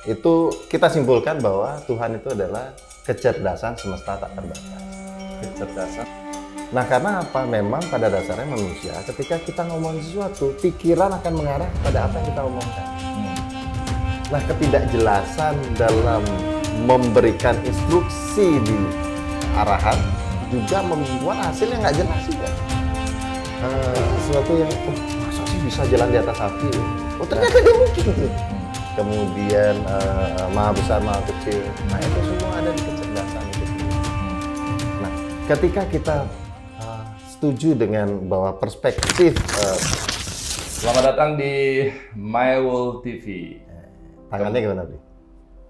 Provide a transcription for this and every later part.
itu kita simpulkan bahwa Tuhan itu adalah kecerdasan semesta tak terbatas. Kecerdasan. Nah, karena apa? Memang pada dasarnya manusia ketika kita ngomong sesuatu, pikiran akan mengarah pada apa yang kita omongkan. Nah, ketidakjelasan dalam memberikan instruksi di arahan juga membuat hasilnya nggak jelas juga. Sesuatu yang, masa sih bisa jalan di atas api? Oh, ternyata dia mungkin tuh. Kemudian maha besar, maha kecil. Nah, itu semua ada di kecerdasan itu. Nah, ketika kita setuju dengan bahwa perspektif Selamat datang di My World TV. tangannya gimana, Bli?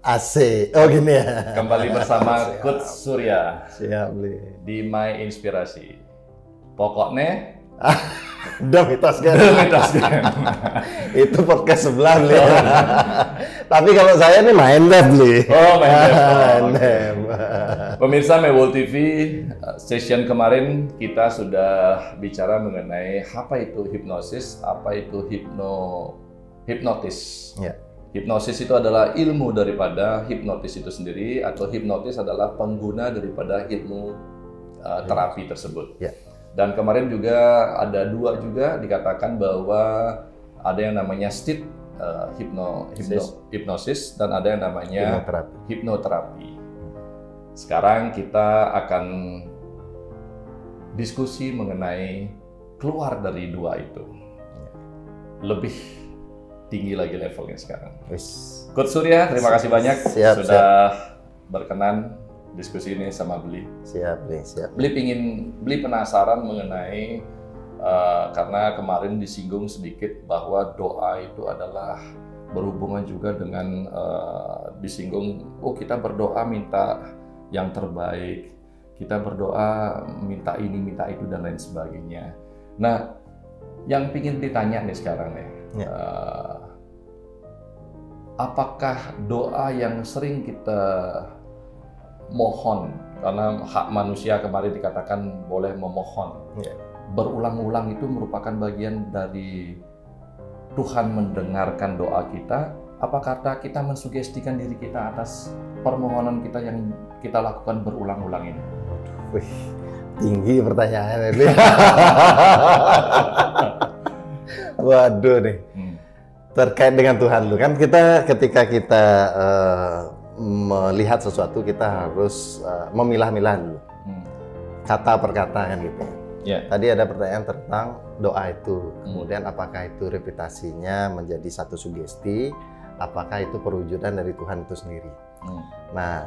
AC. Oh, gini ya. Kembali bersama Coach Surya Siap, Bli. di My Inspirasi. Pokoknya Udah mitos kan? mitos kan? Itu podcast sebelah, Bli. Tapi kalau saya nih main lab, Bli. Oh, main lab. Main Oke. lab. Pemirsa My World TV, session kemarin kita sudah bicara mengenai apa itu hipnosis, apa itu hipnotis. Ya. Hipnosis itu adalah ilmu daripada hipnotis itu sendiri, atau hipnotis adalah pengguna daripada terapi tersebut. Ya. Dan kemarin juga ada dua juga dikatakan bahwa ada yang namanya state hipnosis dan ada yang namanya hipnoterapi. Sekarang kita akan diskusi mengenai keluar dari dua itu. Lebih tinggi lagi levelnya sekarang. Coach Surya, terima kasih banyak sudah berkenan diskusi ini sama Bli. Siap, Bli. Siap. Bli penasaran mengenai karena kemarin disinggung sedikit bahwa doa itu adalah berhubungan juga dengan disinggung, kita berdoa minta yang terbaik, kita berdoa minta ini, minta itu dan lain sebagainya. Nah, yang ingin ditanya nih sekarang nih, apakah doa yang sering kita mohon, karena hak manusia kemarin dikatakan boleh memohon, berulang-ulang itu merupakan bagian dari Tuhan mendengarkan doa kita? Apakah kita mensugestikan diri kita atas permohonan kita yang kita lakukan berulang-ulang ini? Wih, tinggi pertanyaannya ini. Waduh nih. Terkait dengan Tuhan tuh kan kita ketika kita melihat sesuatu kita harus memilah-milah dulu kata per kata kan gitu. Tadi ada pertanyaan tentang doa itu, kemudian apakah itu reputasinya menjadi satu sugesti, apakah itu perwujudan dari Tuhan itu sendiri. Nah,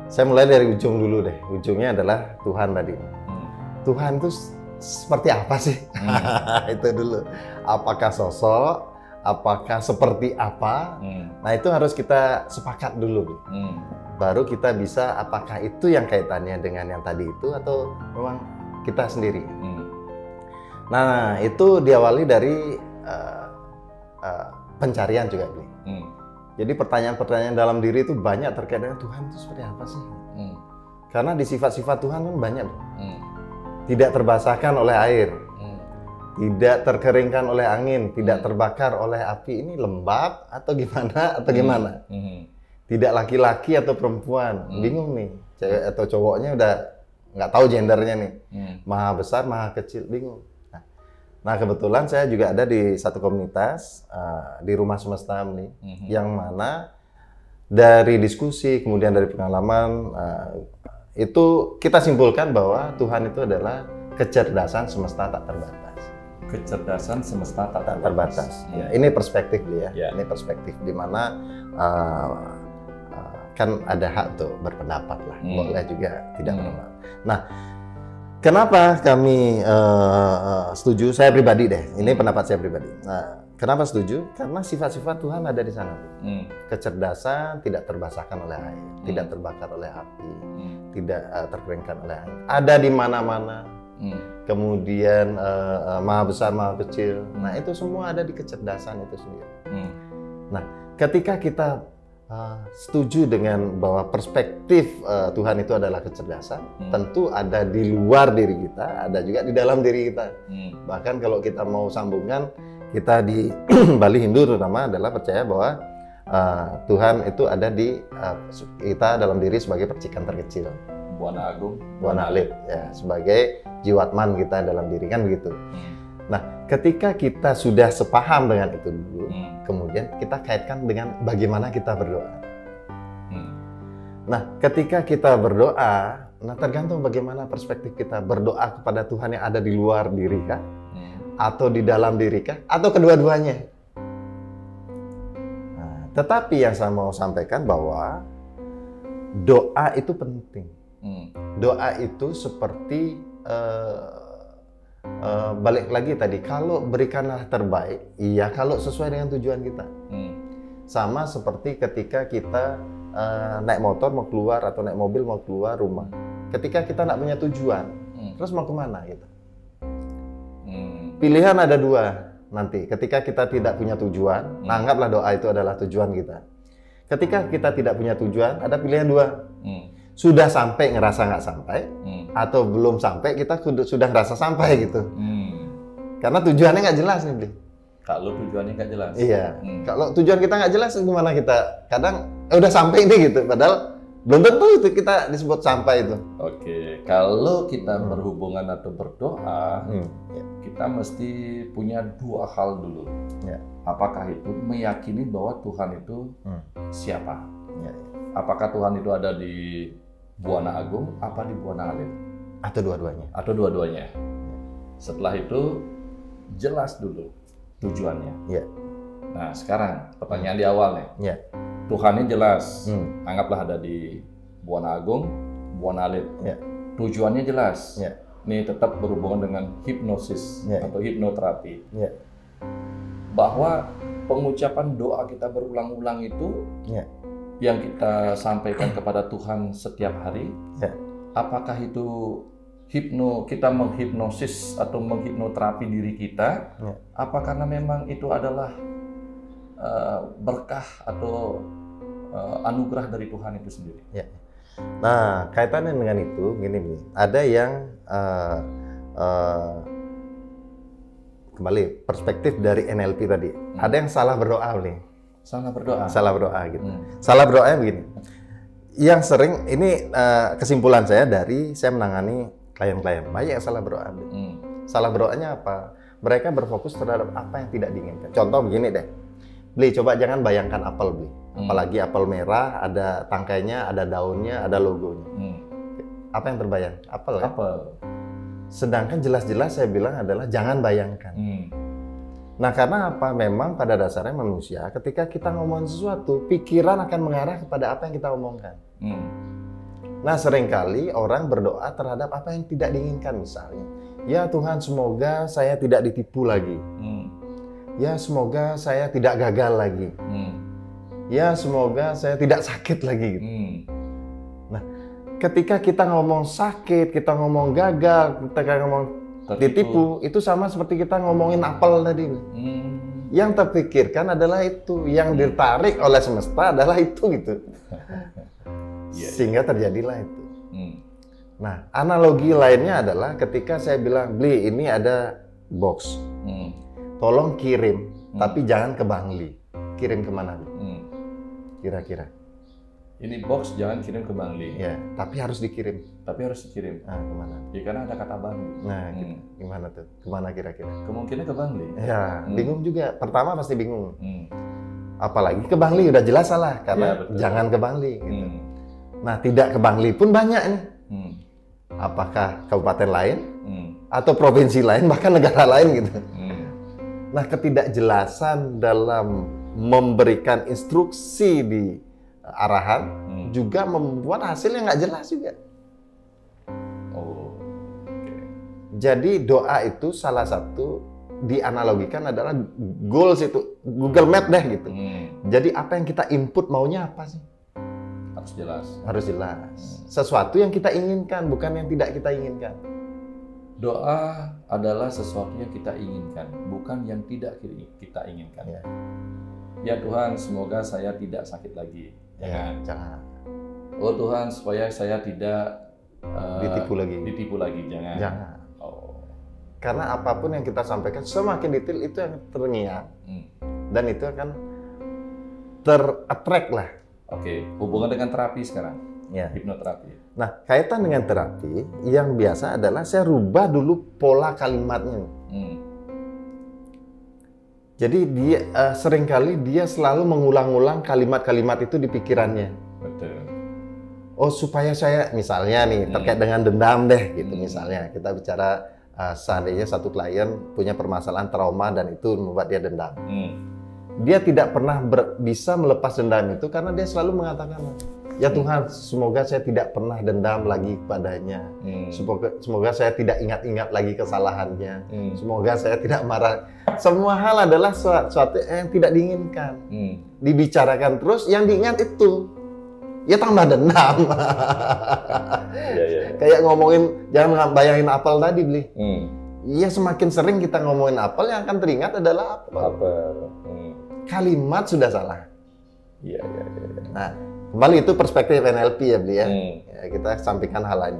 saya mulai dari ujung dulu deh. Ujungnya adalah Tuhan tadi. Tuhan itu seperti apa sih? Itu dulu. Apakah sosok? Apakah seperti apa? Nah, itu harus kita sepakat dulu. Baru kita bisa apakah itu yang kaitannya dengan yang tadi itu atau memang kita sendiri. Nah, itu diawali dari pencarian juga, Bli. Jadi pertanyaan-pertanyaan dalam diri itu banyak terkait dengan Tuhan itu seperti apa sih? Karena di sifat-sifat Tuhan kan banyak. Tidak terbasahkan oleh air. Tidak terkeringkan oleh angin, tidak terbakar oleh api. Ini lembab atau gimana? Tidak laki-laki atau perempuan, bingung nih. Cewek atau cowoknya udah nggak tahu gendernya nih. Maha besar, maha kecil, bingung. Nah, kebetulan saya juga ada di satu komunitas di Rumah Semesta nih, yang mana dari diskusi kemudian dari pengalaman itu kita simpulkan bahwa Tuhan itu adalah kecerdasan semesta tak terbatas. Kecerdasan semesta tak terbatas. Ya, ini perspektif dia. Ini perspektif di mana kan ada hak untuk berpendapat lah, boleh juga tidak berpendapat. Nah, kenapa kami setuju? Saya pribadi deh, ini pendapat saya pribadi. Nah, kenapa setuju? Karena sifat-sifat Tuhan ada di sana. Kecerdasan tidak terbasahkan oleh air, tidak terbakar oleh api, tidak terkeringkan oleh angin. Ada di mana-mana. Kemudian maha besar, maha kecil. Nah, itu semua ada di kecerdasan itu sendiri. Nah, ketika kita setuju dengan bahwa perspektif Tuhan itu adalah kecerdasan, tentu ada di luar diri kita, ada juga di dalam diri kita. Bahkan kalau kita mau sambungkan, kita di Bali Hindu terutama adalah percaya bahwa Tuhan itu ada di kita dalam diri sebagai percikan terkecil. Buana Agung, Buana Alit, ya, sebagai jiwatman kita dalam diri, kan begitu. Nah, ketika kita sudah sepaham dengan itu dulu, kemudian kita kaitkan dengan bagaimana kita berdoa. Nah, ketika kita berdoa, nah tergantung bagaimana perspektif kita berdoa kepada Tuhan yang ada di luar diri kah? Atau di dalam diri kah? Atau kedua-duanya? Nah, tetapi yang saya mau sampaikan bahwa doa itu penting. Doa itu seperti balik lagi tadi, kalau berikanlah terbaik, iya kalau sesuai dengan tujuan kita. Sama seperti ketika kita naik motor mau keluar atau naik mobil mau keluar rumah. Ketika kita nggak punya tujuan, terus mau kemana gitu? Pilihan ada dua nanti. Ketika kita tidak punya tujuan, anggaplah doa itu adalah tujuan kita. Ketika kita tidak punya tujuan, ada pilihan dua. Sudah sampai ngerasa nggak sampai, atau belum sampai kita sudah ngerasa sampai gitu. Karena tujuannya nggak jelas nih, Bli. Kalau tujuannya nggak jelas. Iya. Kalau tujuan kita nggak jelas, gimana kita? Kadang udah sampai nih gitu, padahal belum tentu itu kita disebut sampai itu. Oke, kalau kita berhubungan atau berdoa, kita mesti punya dua hal dulu. Apakah itu meyakini bahwa Tuhan itu siapa? Apakah Tuhan itu ada di Buana Agung, apa di Buana Alit? Atau dua-duanya? Atau dua-duanya. Setelah itu jelas dulu tujuannya. Nah, sekarang pertanyaan di awal nih. Tuhannya jelas. Anggaplah ada di Buana Agung, Buana Alit. Tujuannya jelas. Ini tetap berhubungan dengan hipnosis atau hipnoterapi. Bahwa pengucapan doa kita berulang-ulang itu yang kita sampaikan kepada Tuhan setiap hari, apakah itu kita menghipnosis atau menghipnoterapi diri kita, apa karena memang itu adalah berkah atau anugerah dari Tuhan itu sendiri? Nah, kaitannya dengan itu, gini, ada yang kembali perspektif dari NLP tadi, ada yang salah berdoa nih. Salah berdoa gitu. Salah berdoanya begini. Yang sering ini kesimpulan saya dari saya menangani klien-klien, banyak yang salah berdoa. Salah berdoanya apa? Mereka berfokus terhadap apa yang tidak diinginkan. Contoh begini deh, Bli, coba jangan bayangkan apel, Bli. Apalagi apel merah, ada tangkainya, ada daunnya, ada logonya. Apa yang terbayang? Apel kan? Apel. Sedangkan jelas-jelas saya bilang adalah jangan bayangkan. Nah, karena apa? Memang pada dasarnya manusia ketika kita ngomongin sesuatu, pikiran akan mengarah kepada apa yang kita omongkan. Nah, seringkali orang berdoa terhadap apa yang tidak diinginkan, misalnya. Ya Tuhan, semoga saya tidak ditipu lagi. Ya, semoga saya tidak gagal lagi. Ya, semoga saya tidak sakit lagi. Gitu. Nah, ketika kita ngomong sakit, kita ngomong gagal, kita ngomong ditipu, itu sama seperti kita ngomongin apel tadi. Yang terpikirkan adalah itu, yang ditarik oleh semesta adalah itu gitu. Sehingga terjadilah itu. Nah, analogi lainnya adalah ketika saya bilang, Bli, ini ada box, tolong kirim, tapi jangan ke Bangli. Kirim kemana? Kira-kira? Ini box jangan kirim ke Bangli. Ya, tapi harus dikirim. Nah, kemana? Ya, karena ada kata Bangli. Nah, gimana tuh? Kemana kira-kira? Kemungkinan ke Bangli. Ya, bingung juga. Pertama pasti bingung. Apalagi ke Bangli udah jelas salah, karena jangan ke Bangli. Gitu. Nah, tidak ke Bangli pun banyak nih. Apakah kabupaten lain, atau provinsi lain, bahkan negara lain gitu. Nah, ketidakjelasan dalam memberikan instruksi di arahan juga membuat hasilnya nggak jelas juga. Jadi doa itu salah satu dianalogikan adalah goals itu, Google Map deh gitu. Jadi apa yang kita input maunya apa sih? Harus jelas. Sesuatu yang kita inginkan, bukan yang tidak kita inginkan. Doa adalah sesuatu yang kita inginkan, bukan yang tidak kita inginkan. Ya Tuhan, semoga saya tidak sakit lagi. Jangan. Oh Tuhan, supaya saya tidak ditipu lagi. Jangan. Karena apapun yang kita sampaikan, semakin detail itu yang terngiang. Dan itu akan ter-attract lah. Oke, hubungan dengan terapi sekarang, Ya. hipnoterapi. Nah, kaitan dengan terapi, yang biasa adalah saya rubah dulu pola kalimatnya. Jadi dia seringkali dia selalu mengulang-ulang kalimat-kalimat itu di pikirannya. Betul. Oh, supaya saya misalnya nih terkait dengan dendam deh gitu misalnya. Kita bicara seandainya satu klien punya permasalahan trauma dan itu membuat dia dendam. Dia tidak pernah bisa melepas dendam itu karena dia selalu mengatakan, ya Tuhan, semoga saya tidak pernah dendam lagi kepadanya. Semoga saya tidak ingat-ingat lagi kesalahannya. Semoga saya tidak marah. Semua hal adalah sesuatu yang tidak diinginkan. Dibicarakan terus, yang diingat itu. Ya tambah dendam. Kayak ngomongin, jangan bayangin apel tadi, Bli. Iya, semakin sering kita ngomongin apel, yang akan teringat adalah apel. Kalimat sudah salah. Iya. Nah, kembali itu perspektif NLP ya, Bli ya. Ya, kita sampaikan hal lain.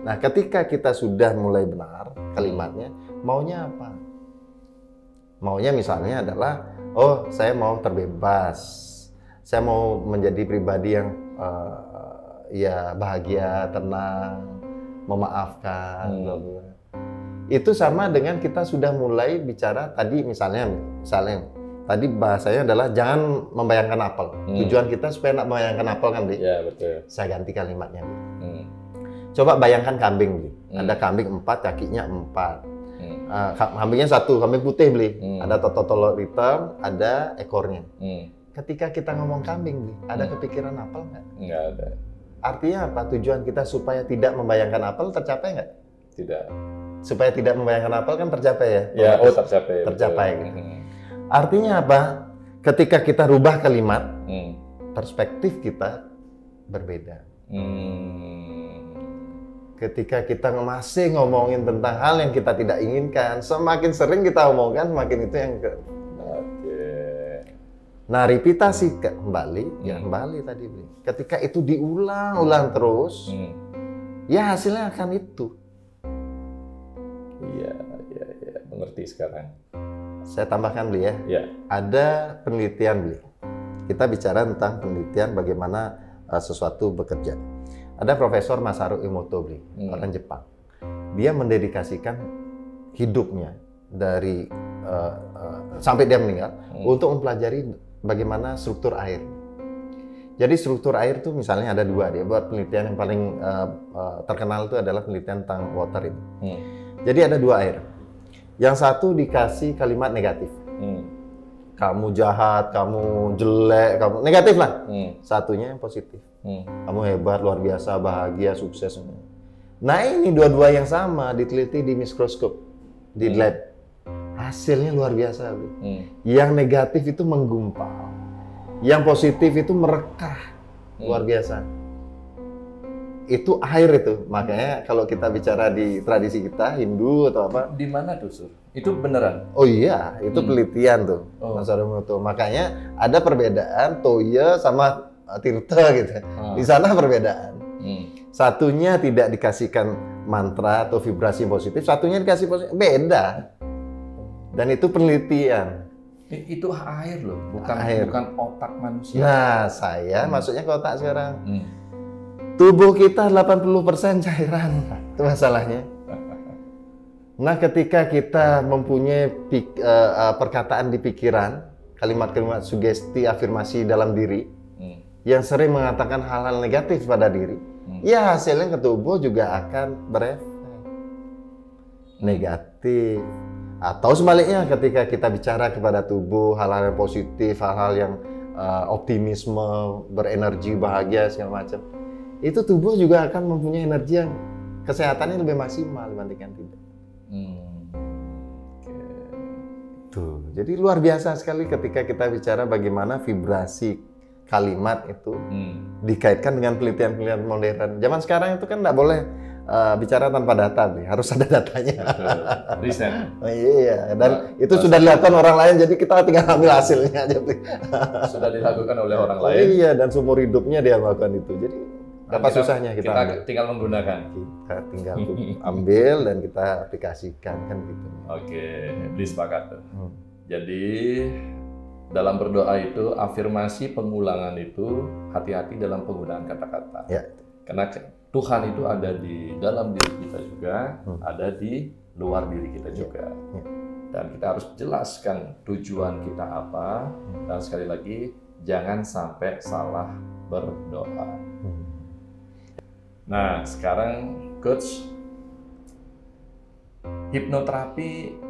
Nah, ketika kita sudah mulai benar kalimatnya, maunya apa? Maunya misalnya adalah, oh saya mau terbebas, saya mau menjadi pribadi yang ya bahagia, tenang, memaafkan. Itu sama dengan kita sudah mulai bicara tadi misalnya tadi bahasanya adalah jangan membayangkan apel. Tujuan kita supaya nak membayangkan apel kan, Bi? Ya, betul. Saya ganti kalimatnya, Bi. Coba bayangkan kambing, Bi. Ada kambing 4, kakinya 4. Kambingnya 1, kambing putih, Bi. Ada totol hitam, ada ekornya. Ketika kita ngomong kambing, Bi, ada kepikiran apel nggak? Nggak ada. Artinya apa? Tujuan kita supaya tidak membayangkan apel tercapai nggak? Tidak. Supaya tidak membayangkan apel kan tercapai ya? Ya, tercapai. Tercapai. Gitu. Artinya apa? Ketika kita rubah kalimat, perspektif kita berbeda. Ketika kita masih ngomongin tentang hal yang kita tidak inginkan, semakin sering kita omongkan, semakin itu yang Nah, repitasi kembali, ya kembali tadi. Ketika itu diulang-ulang terus, ya hasilnya akan itu. Iya, mengerti sekarang. Saya tambahkan, Bli ya. Ya. Ada penelitian, Bli. Kita bicara tentang penelitian bagaimana sesuatu bekerja. Ada Profesor Masaru Emoto, Bli, orang Jepang. Dia mendedikasikan hidupnya dari sampai dia meninggal untuk mempelajari bagaimana struktur air. Jadi struktur air itu misalnya ada 2. Dia buat penelitian yang paling terkenal itu adalah penelitian tentang water itu. Jadi ada 2 air. Yang satu dikasih kalimat negatif. Kamu jahat, kamu jelek, kamu negatif lah. Satunya yang positif. Kamu hebat, luar biasa, bahagia, sukses. Nah ini dua-dua yang sama diteliti di mikroskop, di lab. Hasilnya luar biasa. Yang negatif itu menggumpal. Yang positif itu merekah. Luar biasa. Itu air itu. Makanya kalau kita bicara di tradisi kita, Hindu atau apa. Di mana tuh, Sur? Itu beneran? Oh iya, itu penelitian tuh. Mas Arumoto. Makanya ada perbedaan Toya sama Tirta gitu. Di sana perbedaan. Satunya tidak dikasihkan mantra atau vibrasi positif, satunya dikasih positif. Beda. Dan itu penelitian. Itu air loh, bukan otak manusia. Nah, saya maksudnya ke otak sekarang. Tubuh kita 80% cairan. Itu masalahnya. Nah, ketika kita mempunyai perkataan di pikiran, kalimat-kalimat sugesti, afirmasi dalam diri, yang sering mengatakan hal-hal negatif pada diri, ya hasilnya ke tubuh juga akan berefek negatif. Atau sebaliknya, ketika kita bicara kepada tubuh hal-hal yang positif, hal-hal yang optimisme, berenergi, bahagia, segala macam, itu tubuh juga akan mempunyai energi yang kesehatannya lebih maksimal dibandingkan tidak. Tuh, jadi luar biasa sekali ketika kita bicara bagaimana vibrasi kalimat itu dikaitkan dengan penelitian-penelitian modern. Zaman sekarang itu kan nggak boleh bicara tanpa data, harus ada datanya. Riset. Oh, iya, dan itu sudah dilakukan orang lain, jadi kita tinggal ambil hasilnya aja. Sudah dilakukan oleh orang lain. Iya, dan seumur hidupnya dia melakukan itu. Jadi apa susahnya kita tinggal menggunakan. Kita tinggal ambil dan kita aplikasikan kan gitu. Oke, sepakat. Jadi dalam berdoa itu, afirmasi pengulangan itu hati-hati dalam penggunaan kata-kata. Ya. Karena Tuhan itu ada di dalam diri kita juga, ada di luar diri kita juga. Ya. Dan kita harus jelaskan tujuan kita apa, dan sekali lagi, jangan sampai salah berdoa. Nah, sekarang Coach, hipnoterapi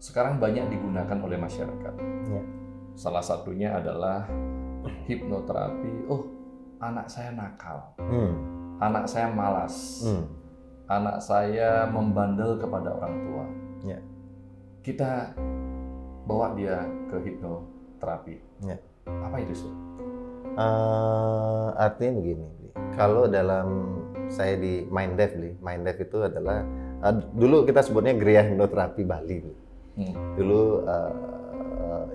sekarang banyak digunakan oleh masyarakat. Ya. Salah satunya adalah hipnoterapi. Oh, anak saya nakal, anak saya malas, anak saya membandel kepada orang tua. Ya. Kita bawa dia ke hipnoterapi. Ya. Apa itu, Sur? Artinya begini, kalau dalam saya di Minddev itu adalah dulu kita sebutnya Geria Hipnoterapi Bali. Dulu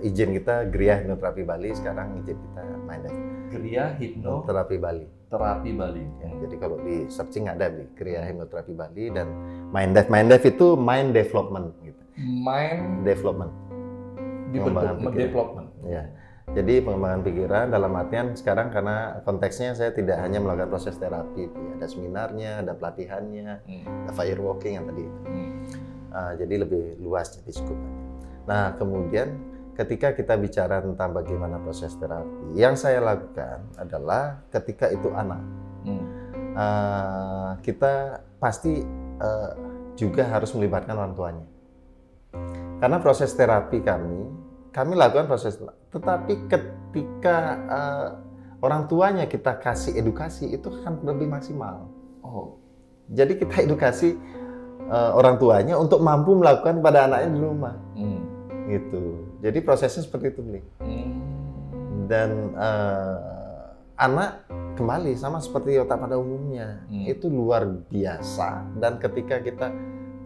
izin kita Geria Hipnoterapi Bali, sekarang izin kita Minddev. Geria Hipnoterapi Bali. Terapi Bali. Ya, jadi kalau di searching ada di Geria Hipnoterapi Bali dan Minddev. Minddev itu mind development gitu. Mind development. Dibentuk development. Ya. Jadi pengembangan pikiran dalam artian sekarang karena konteksnya saya tidak hanya melakukan proses terapi, ada seminarnya, ada pelatihannya, ada firewalking yang tadi. Jadi lebih luas jadi skupnya. Nah kemudian ketika kita bicara tentang bagaimana proses terapi, yang saya lakukan adalah ketika itu anak, kita pasti juga harus melibatkan orang tuanya. Karena proses terapi kami lakukan proses, tetapi ketika orang tuanya kita kasih edukasi itu akan lebih maksimal. Jadi kita edukasi orang tuanya untuk mampu melakukan pada anaknya di rumah, gitu. Jadi prosesnya seperti itu, Bli. Dan anak kembali sama seperti otak pada umumnya, itu luar biasa. Dan ketika kita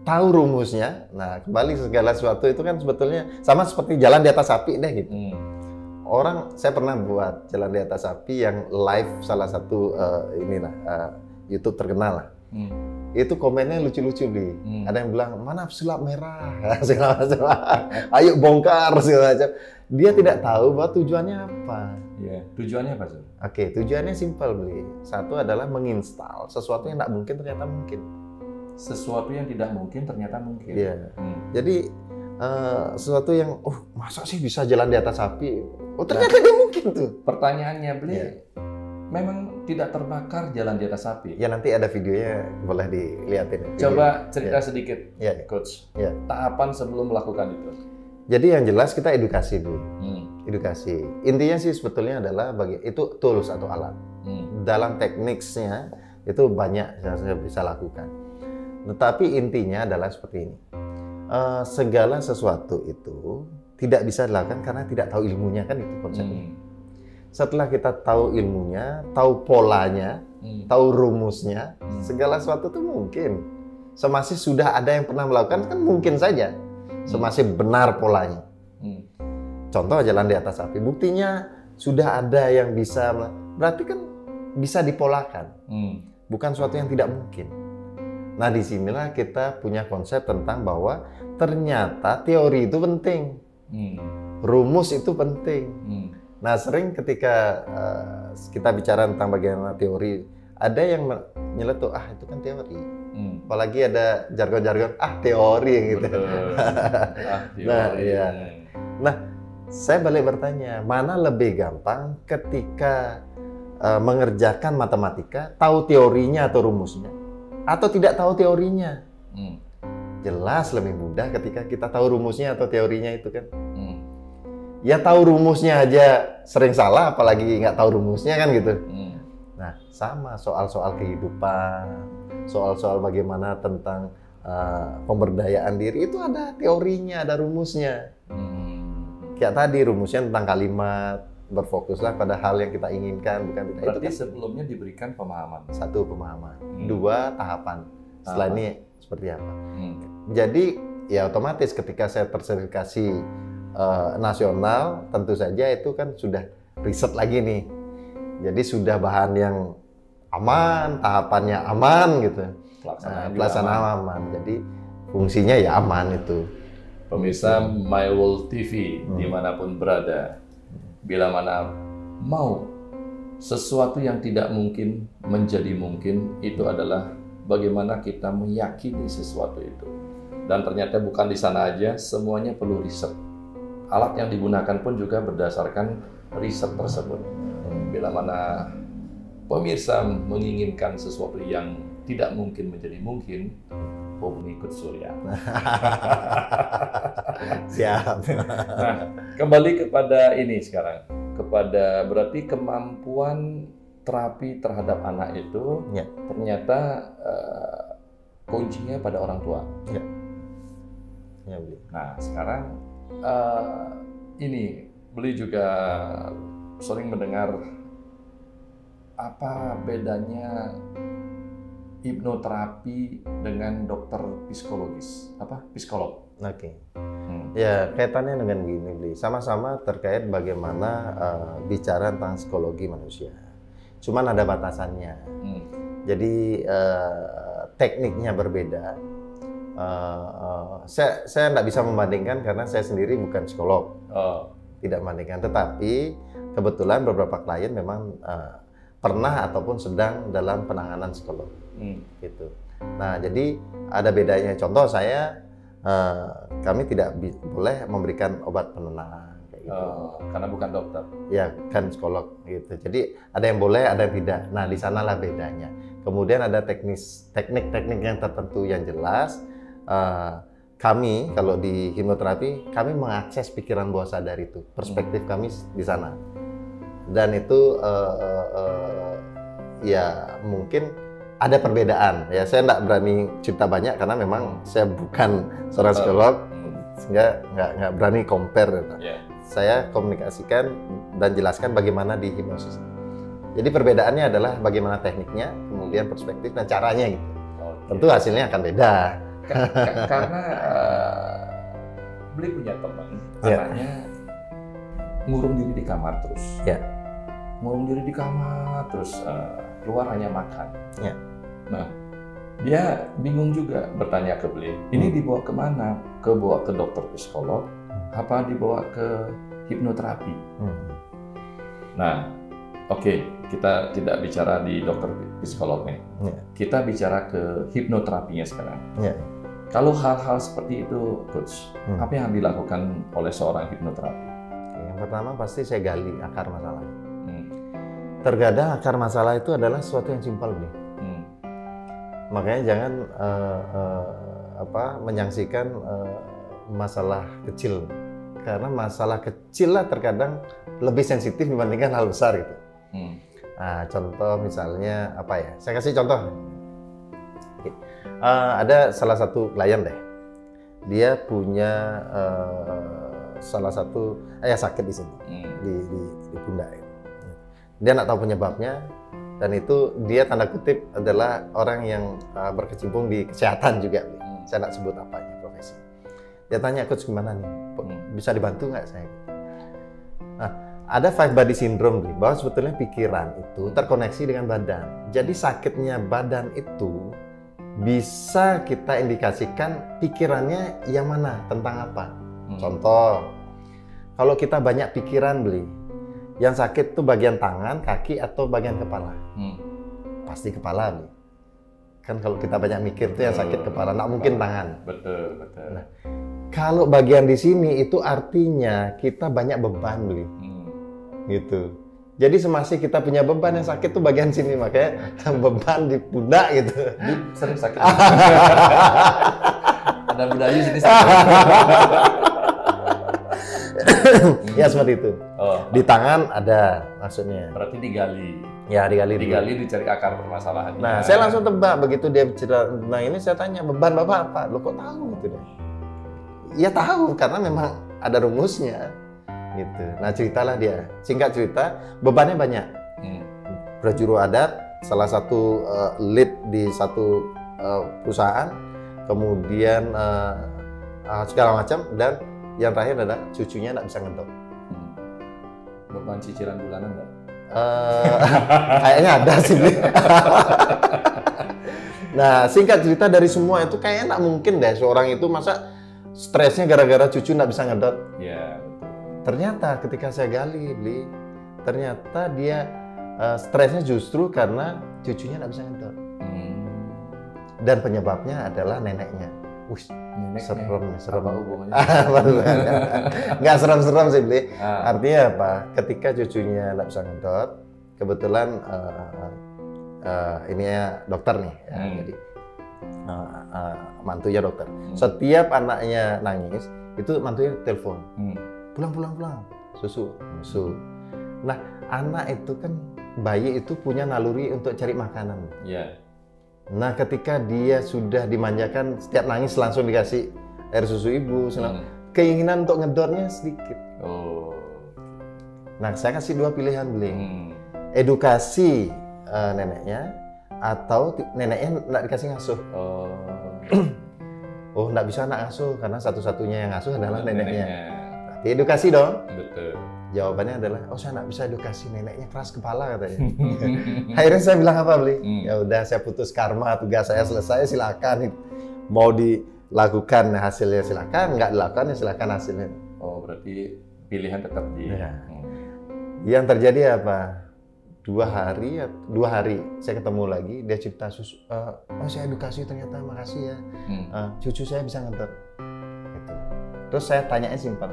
tahu rumusnya, nah kembali segala sesuatu itu kan sebetulnya sama seperti jalan di atas api deh gitu. Saya pernah buat jalan di atas api yang live salah satu YouTube terkenal lah. Itu komennya lucu-lucu nih. Ada yang bilang mana sulap merah, segala macam. Ayo bongkar segala macam. Dia tidak tahu bahwa tujuannya apa. Tujuannya apa sih? Oke, tujuannya simpel, Bli. Satu adalah menginstal sesuatu yang tidak mungkin ternyata mungkin. Sesuatu yang tidak mungkin ternyata mungkin. Iya. Jadi sesuatu yang masa sih bisa jalan di atas api? Ternyata dia mungkin tuh. Pertanyaannya, Bli, memang tidak terbakar jalan di atas api? Ya nanti ada videonya, boleh dilihatin. Coba cerita sedikit, Coach. Tahapan sebelum melakukan itu. Jadi yang jelas kita edukasi dulu. Edukasi. Intinya sih sebetulnya adalah itu tools atau alat. Dalam tekniknya itu banyak yang saya bisa lakukan. Tetapi intinya adalah seperti ini. Segala sesuatu itu tidak bisa dilakukan karena tidak tahu ilmunya, kan itu konsepnya. Setelah kita tahu ilmunya, tahu polanya, tahu rumusnya, segala sesuatu itu mungkin. Semasih sudah ada yang pernah melakukan kan mungkin saja. Semasih benar polanya. Contoh jalan di atas api, buktinya sudah ada yang bisa, berarti kan bisa dipolakan. Bukan sesuatu yang tidak mungkin. Nah disinilah kita punya konsep tentang bahwa ternyata teori itu penting, rumus itu penting. Nah sering ketika kita bicara tentang bagaimana teori, ada yang nyeletuk, itu kan teori. Apalagi ada jargon-jargon, teori gitu. Nah saya balik bertanya, mana lebih gampang ketika mengerjakan matematika, tahu teorinya atau rumusnya? Atau tidak tahu teorinya? Jelas lebih mudah ketika kita tahu rumusnya atau teorinya itu kan. Ya tahu rumusnya aja sering salah, apalagi nggak tahu rumusnya kan gitu. Nah sama soal-soal kehidupan, soal-soal bagaimana tentang pemberdayaan diri itu ada teorinya, ada rumusnya. Kayak tadi rumusnya tentang kalimat, berfokuslah pada hal yang kita inginkan, bukan tidak. Berarti itu kan sebelumnya diberikan pemahaman. Satu, pemahaman. Dua, tahapan. Setelah ini seperti apa. Jadi ya otomatis ketika saya tersertifikasi nasional, tentu saja itu kan sudah riset lagi nih. Jadi sudah bahan yang aman, tahapannya aman gitu. Pelaksanaan aman. Jadi fungsinya ya aman itu. Pemirsa My World TV dimanapun berada, bila mana mau sesuatu yang tidak mungkin menjadi mungkin, itu adalah bagaimana kita meyakini sesuatu itu. Dan ternyata bukan di sana aja, semuanya perlu riset. Alat yang digunakan pun juga berdasarkan riset tersebut. Bila mana pemirsa menginginkan sesuatu yang tidak mungkin menjadi mungkin, mengikut Surya. Siap. Nah, kembali kepada ini sekarang, kepada berarti kemampuan terapi terhadap anak itu ternyata kuncinya pada orang tua. Nah, sekarang ini beliau juga sering mendengar apa bedanya hipnoterapi dengan dokter psikologis, psikolog. Oke. Ya, kaitannya dengan gini, Bli. Sama-sama terkait bagaimana bicara tentang psikologi manusia. Cuman ada batasannya. Jadi tekniknya berbeda. Saya tidak bisa membandingkan karena saya sendiri bukan psikolog. Tidak membandingkan. Tetapi kebetulan beberapa klien memang pernah ataupun sedang dalam penanganan psikolog. Gitu. Nah, jadi ada bedanya. Contoh kami tidak boleh memberikan obat penenang kayak gitu. Karena bukan dokter. Ya, kan psikolog gitu. Jadi ada yang boleh, ada yang tidak. Nah, di sanalah bedanya. Kemudian ada teknik-teknik yang tertentu yang jelas. Kami kalau di hipnoterapi, kami mengakses pikiran bawah sadar itu. Perspektif kami di sana. Dan itu ya mungkin ada perbedaan. Ya, saya tidak berani cerita banyak karena memang saya bukan seorang psikolog, sehingga nggak berani compare. Saya komunikasikan dan jelaskan bagaimana di hipnosis. Jadi perbedaannya adalah bagaimana tekniknya, kemudian perspektif dan caranya gitu. Tentu hasilnya akan beda. Karena beliau punya teman, anaknya ngurung diri di kamar terus. Ngurung diri di kamar terus, keluar hanya makan. Nah, dia bingung juga bertanya ke beliau, ini dibawa kemana? Bawa ke dokter psikolog, apa dibawa ke hipnoterapi? Nah, oke, kita tidak bicara di dokter psikolog nih. Kita bicara ke hipnoterapinya sekarang. Kalau hal-hal seperti itu, Coach, apa yang dilakukan oleh seorang hipnoterapi? Yang pertama pasti saya gali akar masalah. Terkadang akar masalah itu adalah sesuatu yang simpel, nih. Makanya jangan menyaksikan masalah kecil, karena masalah kecil lah terkadang lebih sensitif dibandingkan hal besar gitu. Nah, contoh misalnya saya kasih contoh. Ada salah satu klien deh, dia punya salah satu sakit di sini, di pundak. Dia nggak tahu penyebabnya. Dan itu dia tanda kutip adalah orang yang berkecimpung di kesehatan juga. Saya nggak sebut apanya profesi. Dia tanya, Coach gimana nih? Bisa dibantu nggak saya? Nah, ada five body syndrome, bahwa sebetulnya pikiran itu terkoneksi dengan badan. Jadi sakitnya badan itu bisa kita indikasikan pikirannya yang mana, tentang apa. Contoh, kalau kita banyak pikiran, yang sakit tuh bagian tangan, kaki, atau bagian kepala? Pasti kepala, kan kalau kita banyak mikir tuh yang sakit kepala, nggak mungkin tangan. Betul. Nah, kalau bagian di sini itu artinya kita banyak beban, gitu. Jadi semasa kita punya beban yang sakit tuh bagian sini, makanya beban di pundak gitu. Sering sakit. Ada budaya sini sakit. Ya seperti itu. Di tangan ada maksudnya. Berarti digali. Ya digali dicari akar permasalahannya. Nah, saya langsung tebak begitu dia cerita. Nah, ini saya tanya, beban Bapak apa? Lo kok tahu gitu deh? Ya tahu karena memang ada rumusnya gitu. Nah, ceritalah dia. Singkat cerita, bebannya banyak. Prajuru adat, salah satu lead di satu perusahaan, kemudian segala macam, dan yang terakhir adalah cucunya nggak bisa ngedok. Beban cicilan bulanan nggak? Kayaknya ada sih. Nah, singkat cerita dari semua itu kayaknya nggak mungkin deh seorang itu masa stresnya gara-gara cucu nggak bisa ngedot. Ya. Ternyata ketika saya gali, ternyata dia stresnya justru karena cucunya nggak bisa ngedot. Dan penyebabnya adalah neneknya. Serem. Apa hubungannya? Nggak serem-serem sih, Bli. Artinya apa? Ketika cucunya nggak bisa ngedot, kebetulan ininya dokter nih, ya, jadi mantunya dokter. Setiap anaknya nangis, itu mantunya telepon, pulang, susu. Nah, anak itu kan, bayi itu punya naluri untuk cari makanan. Yeah. Nah, ketika dia sudah dimanjakan, setiap nangis langsung dikasih air susu ibu, keinginan untuk ngedotnya sedikit. Nah, saya kasih 2 pilihan, Bling. Edukasi neneknya, atau neneknya nggak dikasih ngasuh. Oh, nggak bisa anak ngasuh, karena satu-satunya yang ngasuh adalah neneknya. Berarti edukasi dong. Betul. Jawabannya adalah, saya nggak bisa edukasi, neneknya keras kepala katanya. Akhirnya saya bilang apa, Bli? Ya udah, saya putus karma, tugas saya selesai, silakan. Mau dilakukan hasilnya silakan, nggak dilakukan ya silakan hasilnya. Oh, berarti pilihan tetap di. Ya. Yang terjadi apa? 2 hari saya ketemu lagi, dia cerita susu. Saya edukasi ternyata, makasih ya. Cucu saya bisa ngedot. Gitu. Terus saya tanyain simpel.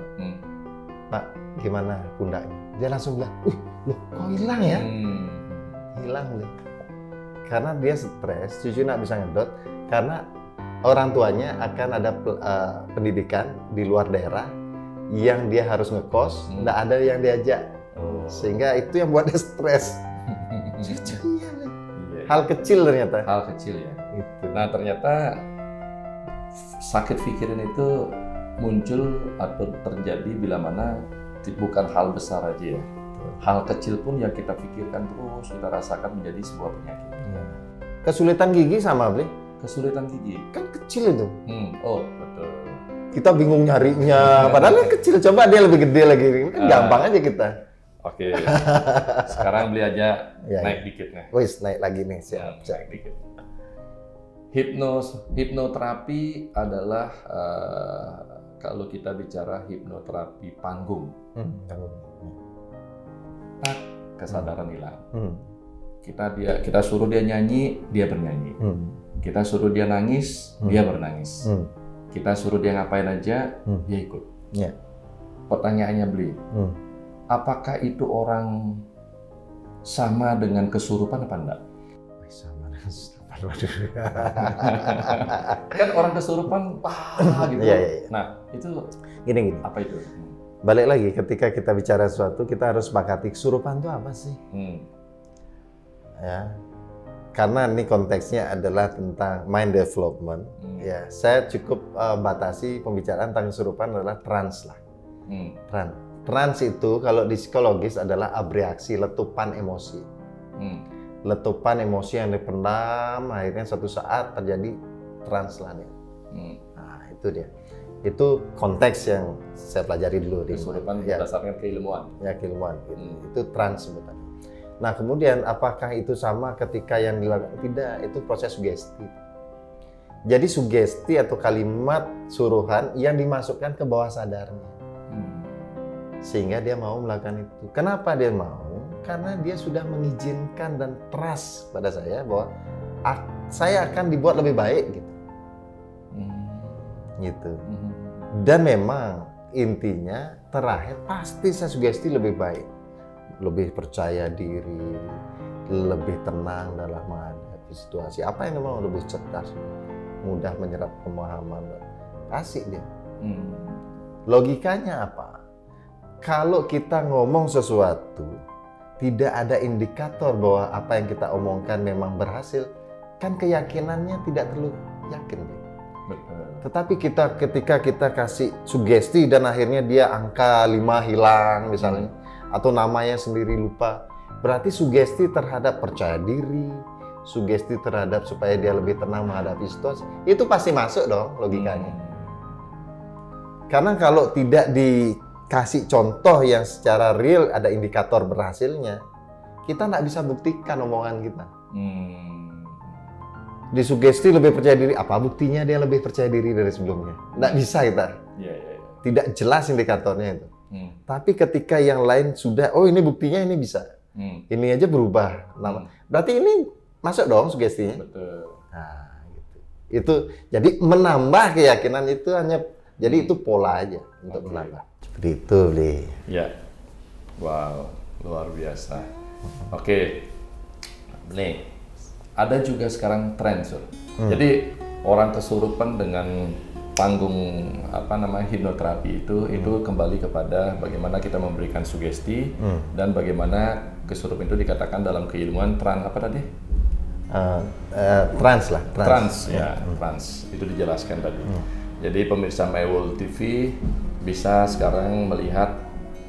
Pak, gimana pundaknya? Dia langsung bilang, loh kok hilang ya? Hilang, Bli. Karena dia stres, cucu nggak bisa ngedot, karena orang tuanya akan ada pendidikan di luar daerah, yang dia harus ngekos, nggak ada yang diajak. Sehingga itu yang buat dia stres. Cucunya, hal kecil ternyata. Hal kecil ya? Itu. Nah, ternyata sakit pikiran itu muncul atau terjadi bila mana bukan hal besar aja ya. Hal kecil pun yang kita pikirkan terus, kita rasakan menjadi sebuah penyakit. Kesulitan gigi sama, Bli? Kesulitan gigi? Kan kecil itu. Oh, betul. Kita bingung nyarinya, padahal kecil. Coba dia lebih gede lagi. Kan gampang aja kita. Oke. Sekarang Bli aja naik dikit nih. Wis, naik lagi nih. Siap. Naik dikit. Hipnoterapi adalah kalau kita bicara hipnoterapi panggung, kesadaran hilang. Kita suruh dia nyanyi, dia bernyanyi. Kita suruh dia nangis, dia bernangis. Kita suruh dia ngapain aja, dia ikut. Pertanyaannya, Bli, apakah itu orang sama dengan kesurupan apa enggak? Sama dengan kesurupan. Kan orang kesurupan, gitu. Iya. Nah, itu gini. Apa itu? Balik lagi, ketika kita bicara sesuatu, kita harus sepakati kesurupan itu apa sih? Ya, karena ini konteksnya adalah tentang mind development. Ya, saya cukup batasi pembicaraan tentang kesurupan adalah trans lah. Trans itu kalau di psikologis adalah abreaksi, letupan emosi. Letupan emosi yang dipendam, akhirnya suatu saat terjadi trans lah nih. Nah, itu dia. Itu konteks yang saya pelajari dulu di kesurupan berdasarkan keilmuan. Ya, keilmuan. Itu trans sebenarnya. Nah, kemudian apakah itu sama ketika yang dilakukan? Tidak, itu proses sugesti. Jadi sugesti atau kalimat suruhan yang dimasukkan ke bawah sadarnya. Sehingga dia mau melakukan itu. Kenapa dia mau? Karena dia sudah mengizinkan dan trust pada saya bahwa saya akan dibuat lebih baik gitu. Gitu. Dan memang intinya terakhir pasti saya sugesti lebih baik. Lebih percaya diri, lebih tenang dalam menghadapi situasi. Apa yang memang lebih cerdas, mudah menyerap pemahaman. Kasih dia. Logikanya apa? Kalau kita ngomong sesuatu, tidak ada indikator bahwa apa yang kita omongkan memang berhasil, kan keyakinannya tidak terlalu yakin. Betul. Tetapi ketika kita kasih sugesti dan akhirnya dia angka 5 hilang misalnya, atau namanya sendiri lupa, berarti sugesti terhadap percaya diri, sugesti terhadap supaya dia lebih tenang menghadapi situasi, itu pasti masuk dong logikanya. Karena kalau tidak dikasih contoh yang secara real ada indikator berhasilnya, kita nggak bisa buktikan omongan kita. disugesti lebih percaya diri. Apa buktinya dia lebih percaya diri dari sebelumnya? Nggak bisa kita. Tidak jelas indikatornya itu. Tapi ketika yang lain sudah, oh ini buktinya ini bisa. Ini aja berubah. Berarti ini masuk dong sugestinya. Betul. Nah, gitu. Itu jadi menambah keyakinan itu hanya, jadi itu pola aja untuk menambah. Seperti itu, Li. Ya. Wow, luar biasa. Oke. Nih, ada juga sekarang tren, Sur. Jadi orang kesurupan dengan panggung hipnoterapi itu kembali kepada bagaimana kita memberikan sugesti dan bagaimana kesurupan itu dikatakan dalam keilmuan trans itu dijelaskan tadi. Jadi pemirsa MyWorld TV bisa sekarang melihat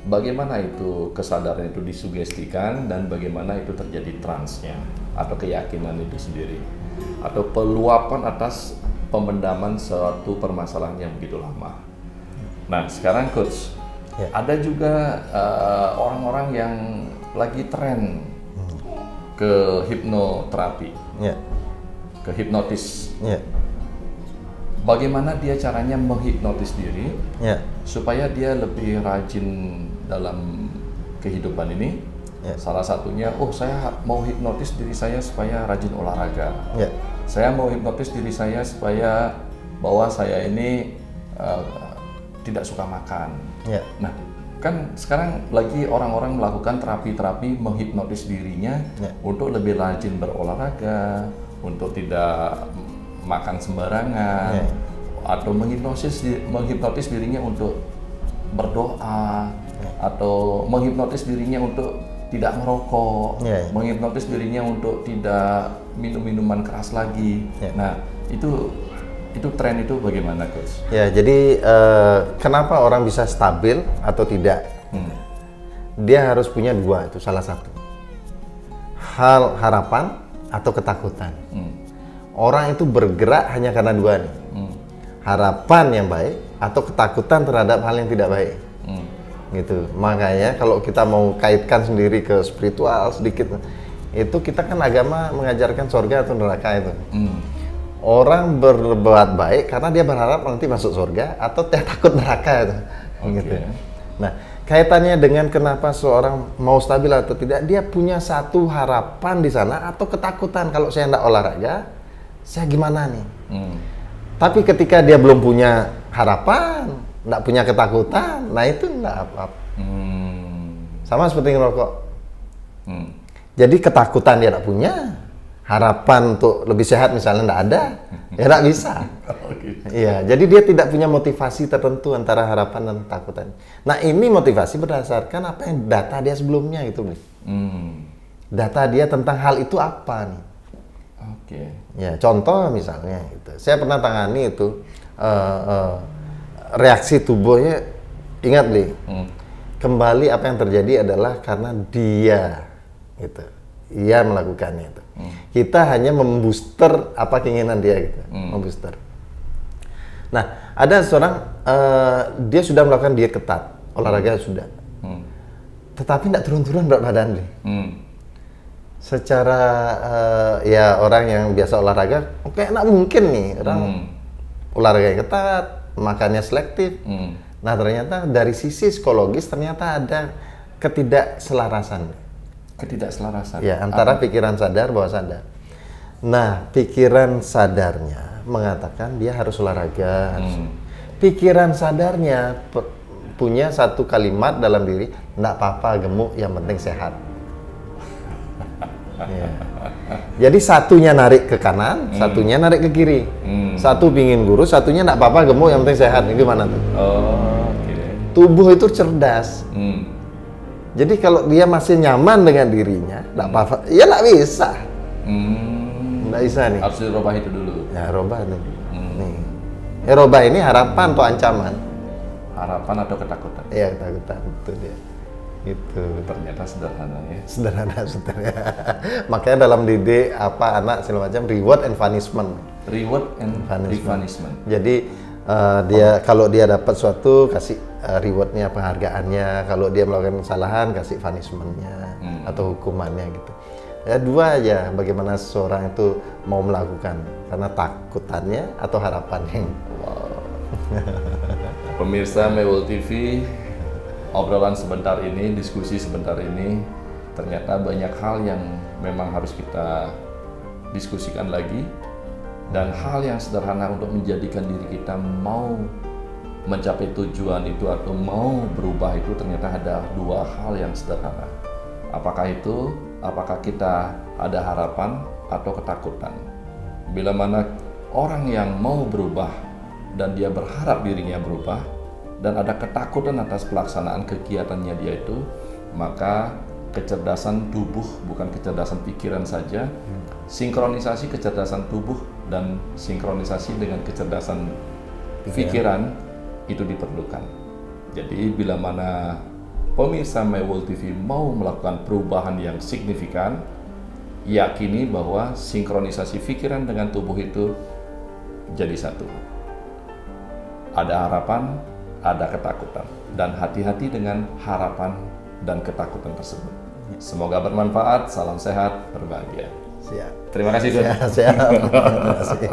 bagaimana itu kesadaran itu disugestikan dan bagaimana itu terjadi transnya atau keyakinan itu sendiri atau peluapan atas pemendaman suatu permasalahan yang begitu lama. Nah, sekarang Coach, ada juga orang-orang yang lagi tren ke hipnoterapi, ke hipnotis. Bagaimana dia caranya menghipnotis diri supaya dia lebih rajin dalam kehidupan ini? Salah satunya, saya mau hipnotis diri saya supaya rajin olahraga. Saya mau hipnotis diri saya supaya bahwa saya ini tidak suka makan. Nah, kan sekarang lagi orang-orang melakukan terapi-terapi menghipnotis dirinya untuk lebih rajin berolahraga, untuk tidak makan sembarangan, atau menghipnotis dirinya untuk berdoa, atau menghipnotis dirinya untuk tidak merokok, menghipnotis dirinya untuk tidak minum minuman keras lagi. Nah, itu tren itu bagaimana, Coach? Ya, jadi kenapa orang bisa stabil atau tidak? Dia harus punya dua, itu salah satu. Harapan atau ketakutan. Orang itu bergerak hanya karena dua nih. Harapan yang baik atau ketakutan terhadap hal yang tidak baik. Gitu. Makanya kalau kita mau kaitkan sendiri ke spiritual sedikit, itu kita kan agama mengajarkan surga atau neraka itu. Orang berbuat baik karena dia berharap nanti masuk surga atau dia takut neraka itu. Gitu. Nah, kaitannya dengan kenapa seorang mau stabil atau tidak, dia punya satu harapan di sana atau ketakutan. Kalau saya tidak olahraga, saya gimana nih? Tapi ketika dia belum punya harapan, nggak punya ketakutan, nah itu nggak apa-apa. Sama seperti ngerokok. Jadi ketakutan dia nggak punya, harapan untuk lebih sehat misalnya nggak ada, ya nggak bisa. Iya, jadi dia tidak punya motivasi tertentu antara harapan dan ketakutan. Nah, ini motivasi berdasarkan apa yang data dia sebelumnya gitu, data dia tentang hal itu apa nih? Ya, contoh misalnya, gitu. Saya pernah tangani itu. Reaksi tubuhnya, ingat nih, kembali apa yang terjadi adalah karena dia, gitu, ia melakukannya itu. Kita hanya membooster apa keinginan dia, gitu, membooster. Nah, ada seorang dia sudah melakukan diet ketat, olahraga sudah, tetapi tidak turun-turun berat badan nih. Secara ya orang yang biasa olahraga, nggak mungkin nih orang olahraga yang ketat, makannya selektif. Nah, ternyata dari sisi psikologis ternyata ada ketidakselarasan. Ya, antara pikiran sadar bawah sadar. Nah, pikiran sadarnya mengatakan dia harus olahraga. Pikiran sadarnya punya satu kalimat dalam diri, enggak apa-apa gemuk, yang penting sehat. Ya. Jadi satunya narik ke kanan, satunya narik ke kiri. Satu pingin kurus, satunya enggak apa-apa gemuk, yang penting sehat. Ini gimana tuh? Tubuh itu cerdas. Jadi kalau dia masih nyaman dengan dirinya, enggak apa-apa. Ya enggak bisa. Enggak bisa nih. Harus dirubah itu dulu. Ya, rubah nih. Nih. Rubah ini harapan atau ancaman? Harapan atau ketakutan? Iya, ketakutan. Itu dia. Gitu. Ternyata sederhana ya. Sederhana sebetulnya. Makanya dalam didik apa anak segala macam, reward and punishment. Reward and punishment. Jadi dia kalau dia dapat suatu kasih rewardnya, penghargaannya. Kalau dia melakukan kesalahan kasih punishmentnya atau hukumannya gitu. Ya dua aja, bagaimana seseorang itu mau melakukan, karena takutannya atau harapannya. Wow. Pemirsa Mewul TV, obrolan sebentar ini, diskusi sebentar ini, ternyata banyak hal yang memang harus kita diskusikan lagi, dan hal yang sederhana untuk menjadikan diri kita mau mencapai tujuan itu atau mau berubah itu ternyata ada dua hal yang sederhana. Apakah itu? Apakah kita ada harapan atau ketakutan? Bila mana orang yang mau berubah dan dia berharap dirinya berubah dan ada ketakutan atas pelaksanaan kegiatannya dia itu, maka kecerdasan tubuh, bukan kecerdasan pikiran saja, sinkronisasi kecerdasan tubuh dan sinkronisasi dengan kecerdasan pikiran itu diperlukan. Jadi bila mana pemirsa Mewul TV mau melakukan perubahan yang signifikan, yakini bahwa sinkronisasi pikiran dengan tubuh itu jadi satu. Ada harapan, ada ketakutan, dan hati-hati dengan harapan dan ketakutan tersebut. Semoga bermanfaat, salam sehat, berbahagia. Siap. Terima kasih, Dun. Siap. Terima kasih.